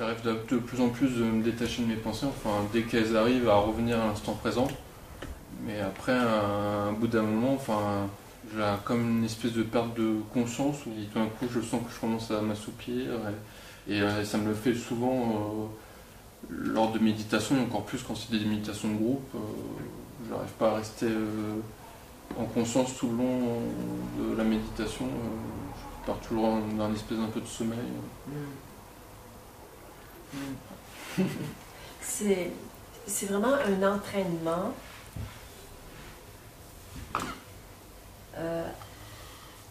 J'arrive de plus en plus de me détacher de mes pensées, enfin dès qu'elles arrivent à revenir à l'instant présent. Mais après, un bout d'un moment, enfin, j'ai comme une espèce de perte de conscience où tout d'un coup je sens que je commence à m'assoupir et ça me le fait souvent lors de méditation et encore plus quand c'est des méditations de groupe. J'arrive pas à rester en conscience tout le long de la méditation. Je pars toujours dans une espèce d'un peu de sommeil. C'est vraiment un entraînement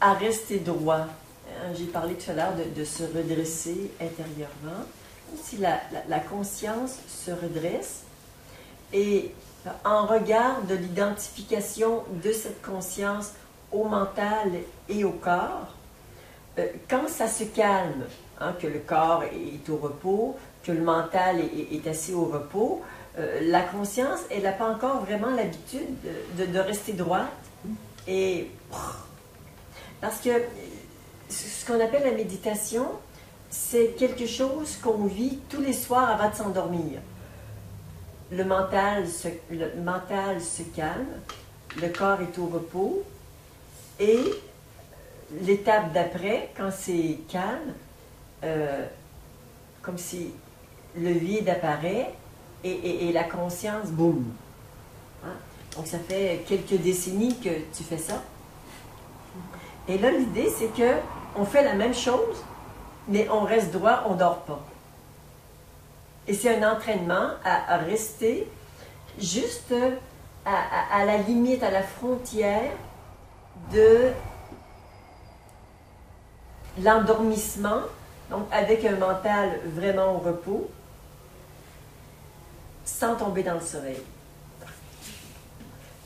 à rester droit. J'ai parlé tout à l'heure de se redresser intérieurement. Si la conscience se redresse et en regard de l'identification de cette conscience au mental et au corps, quand ça se calme, hein, que le corps est au repos, que le mental est assis au repos, la conscience, elle n'a pas encore vraiment l'habitude de rester droite. Et parce que ce qu'on appelle la méditation, c'est quelque chose qu'on vit tous les soirs avant de s'endormir. Le mental se calme, le corps est au repos, et l'étape d'après, quand c'est calme, comme si le vide apparaît et la conscience, boum. Hein? Donc ça fait quelques décennies que tu fais ça. Et là, l'idée, c'est qu'on fait la même chose, mais on reste droit, on ne dort pas. Et c'est un entraînement à rester juste à la limite, à la frontière de l'endormissement, donc avec un mental vraiment au repos, sans tomber dans le sommeil.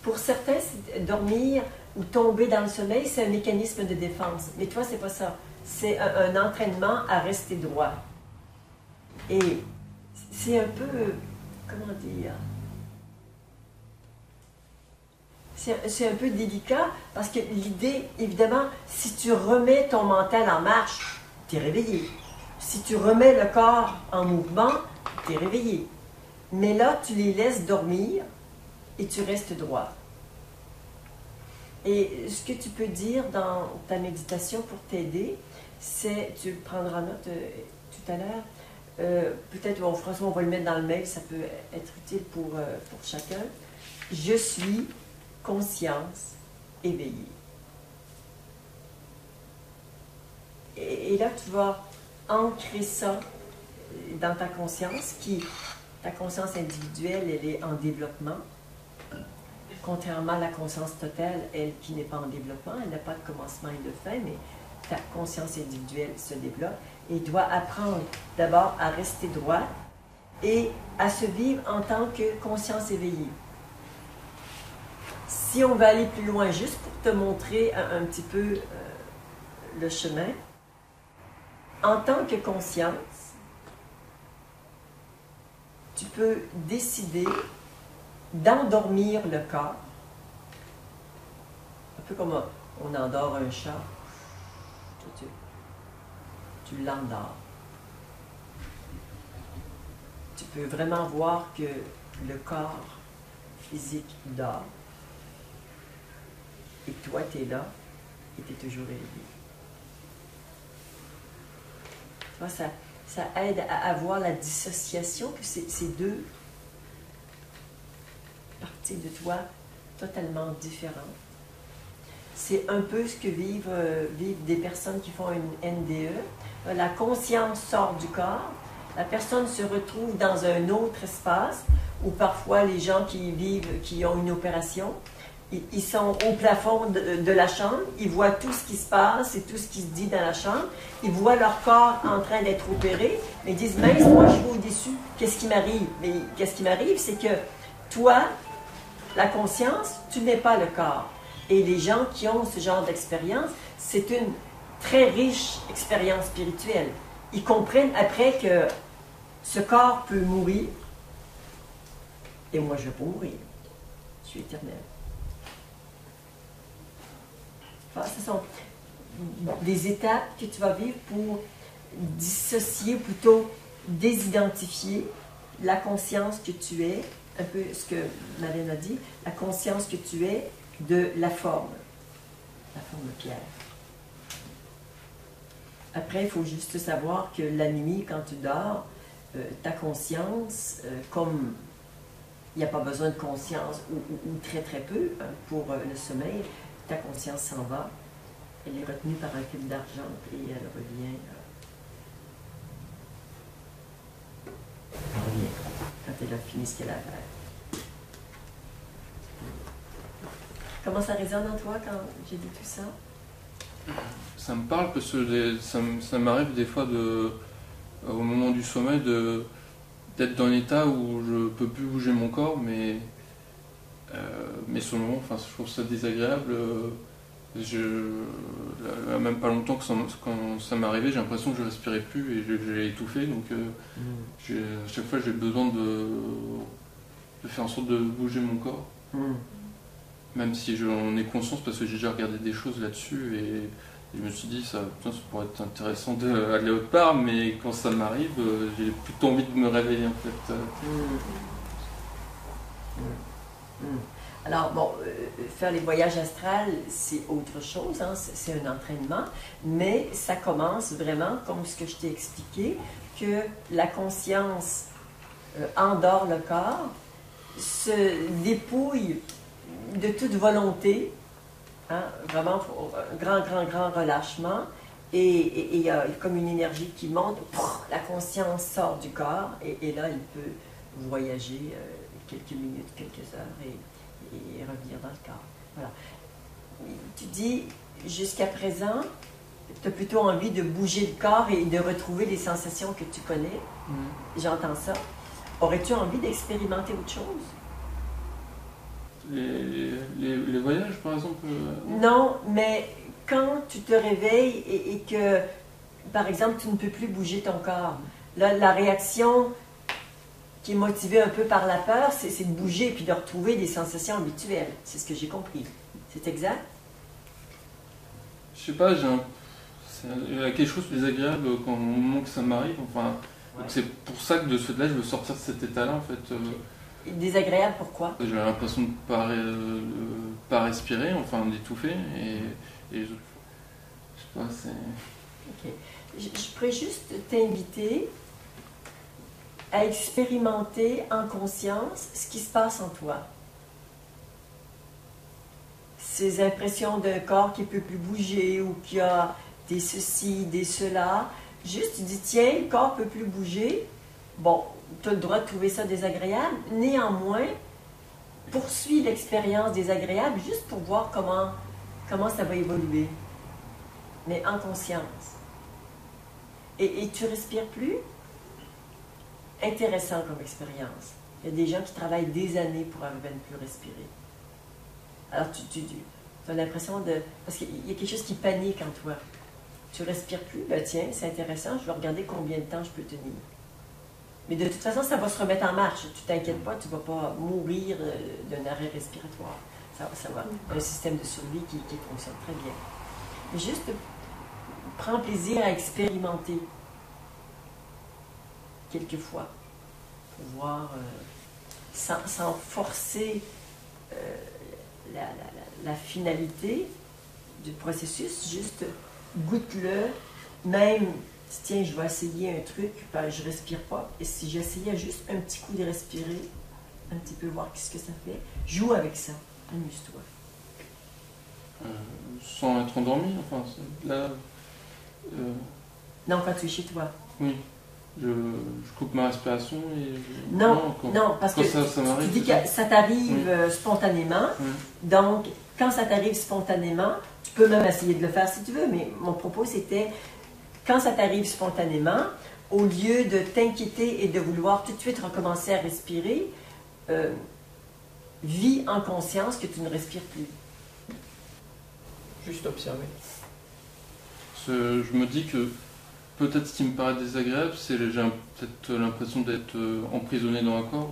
Pour certains, dormir ou tomber dans le sommeil, c'est un mécanisme de défense. Mais toi, c'est pas ça. C'est un entraînement à rester droit. Et c'est un peu, comment dire, c'est un peu délicat parce que l'idée, évidemment, si tu remets ton mental en marche, tu es réveillé. Si tu remets le corps en mouvement, tu es réveillé. Mais là, tu les laisses dormir et tu restes droit. Et ce que tu peux dire dans ta méditation pour t'aider, c'est, tu prendras note tout à l'heure, peut-être, bon, François, on va le mettre dans le mail, ça peut être utile pour chacun. Je suis conscience éveillée. Et là, tu vas ancrer ça dans ta conscience, ta conscience individuelle, elle est en développement. Contrairement à la conscience totale, elle qui n'est pas en développement, elle n'a pas de commencement et de fin, mais ta conscience individuelle se développe et doit apprendre d'abord à rester droit et à se vivre en tant que conscience éveillée. Si on va aller plus loin, juste pour te montrer un petit peu le chemin, en tant que conscience, tu peux décider d'endormir le corps, un peu comme on endort un chat, tu l'endors. Tu peux vraiment voir que le corps physique dort, et toi tu es là, et tu es toujours éveillé. Tu vois, ça aide à avoir la dissociation, que c'est deux parties de toi totalement différentes. C'est un peu ce que vivent des personnes qui font une NDE. La conscience sort du corps, la personne se retrouve dans un autre espace, ou parfois les gens qui ont une opération, ils sont au plafond de la chambre, ils voient tout ce qui se passe et tout ce qui se dit dans la chambre, ils voient leur corps en train d'être opéré, mais ils disent « mince, moi je suis au-dessus, qu'est-ce qui m'arrive ?» Mais qu'est-ce qui m'arrive, c'est que toi, la conscience, tu n'es pas le corps. Et les gens qui ont ce genre d'expérience, c'est une très riche expérience spirituelle. Ils comprennent après que ce corps peut mourir, et moi je vais mourir. Je suis éternel. Enfin, ce sont des étapes que tu vas vivre pour dissocier, ou plutôt désidentifier la conscience que tu es, un peu ce que Marlène a dit, la conscience que tu es de la forme pierre. Après, il faut juste savoir que la nuit, quand tu dors, ta conscience, comme il n'y a pas besoin de conscience, ou très très peu hein, pour le sommeil, ta conscience s'en va. Elle est retenue par un fil d'argent et elle revient. Quand elle a fini ce qu'elle a à faire. Comment ça résonne en toi quand j'ai dit tout ça? Ça me parle parce que ça m'arrive des fois au moment du sommeil d'être dans un état où je peux plus bouger mon corps, mais sur le moment, enfin, je trouve ça désagréable. Même pas longtemps quand ça m'est arrivé, j'ai l'impression que je respirais plus et j'ai étouffé, donc à chaque fois j'ai besoin de faire en sorte de bouger mon corps. Même si j'en ai conscience parce que j'ai déjà regardé des choses là-dessus et je me suis dit ça pourrait être intéressant d'aller autre part, mais quand ça m'arrive, j'ai plutôt envie de me réveiller en fait. Alors, bon, faire les voyages astrales, c'est autre chose, hein, c'est un entraînement, mais ça commence vraiment, comme ce que je t'ai expliqué, que la conscience endort le corps, se dépouille de toute volonté, hein, vraiment un grand relâchement, et il y a comme une énergie qui monte, la conscience sort du corps, et là, il peut voyager quelques minutes, quelques heures, et revenir dans le corps. Voilà. Tu dis, jusqu'à présent, tu as plutôt envie de bouger le corps et de retrouver les sensations que tu connais. J'entends ça. Aurais-tu envie d'expérimenter autre chose? Les voyages, par exemple? Non, mais quand tu te réveilles et que, par exemple, tu ne peux plus bouger ton corps, là, la réaction qui est motivée un peu par la peur, c'est de bouger et puis de retrouver des sensations habituelles. C'est ce que j'ai compris. C'est exact? Je sais pas, il y a quelque chose de désagréable au moment que ça m'arrive. Enfin, ouais. C'est pour ça que de ce fait-là, je veux sortir de cet état-là, en fait. Désagréable, pourquoi? J'ai l'impression de pas respirer, enfin d'étouffer, et je sais pas, c'est... Ok. Je pourrais juste t'inviter à expérimenter en conscience ce qui se passe en toi. Ces impressions d'un corps qui ne peut plus bouger ou qui a des ceci, des cela. Juste, tu dis, tiens, le corps ne peut plus bouger. Bon, tu as le droit de trouver ça désagréable. Néanmoins, poursuis l'expérience désagréable juste pour voir comment ça va évoluer. Mais en conscience. Et tu respires plus? Intéressant comme expérience. Il y a des gens qui travaillent des années pour arriver à ne plus respirer. Alors tu as l'impression de... Parce qu'il y a quelque chose qui panique en toi. Tu ne respires plus, ben tiens, c'est intéressant, je vais regarder combien de temps je peux tenir. Mais de toute façon, ça va se remettre en marche. Tu t'inquiètes pas, tu ne vas pas mourir d'un arrêt respiratoire. Ça va. Un système de survie qui fonctionne très bien. Mais juste, prends plaisir à expérimenter. Quelquefois, pour voir, sans forcer la finalité du processus, juste goûte-le, même si tiens, je vais essayer un truc, ben, je ne respire pas, et si j'essayais juste un petit coup de respirer, un petit peu voir ce que ça fait, joue avec ça, amuse-toi. Sans être endormi, enfin, là... Non, quand tu es chez toi. Oui. Je coupe ma respiration et... Non, parce que ça m'arrive, tu dis que ça t'arrive spontanément. Donc, quand ça t'arrive spontanément, tu peux même essayer de le faire si tu veux, mais mon propos c'était, quand ça t'arrive spontanément, au lieu de t'inquiéter et de vouloir tout de suite recommencer à respirer, vis en conscience que tu ne respires plus. Juste observer. Je me dis que peut-être ce qui me paraît désagréable, c'est que j'ai peut-être l'impression d'être emprisonné dans un corps.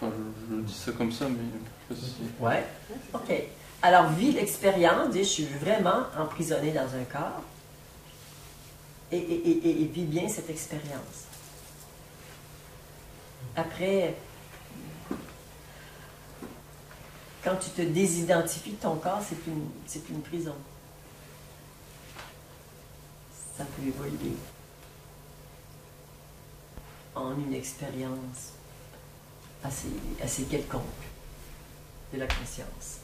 Je dis ça comme ça, mais... Ouais, ok. Alors, vis l'expérience, dis, je suis vraiment emprisonné dans un corps, et vis bien cette expérience. Après, quand tu te désidentifies de ton corps, c'est une prison. Ça peut évoluer en une expérience assez quelconque de la conscience.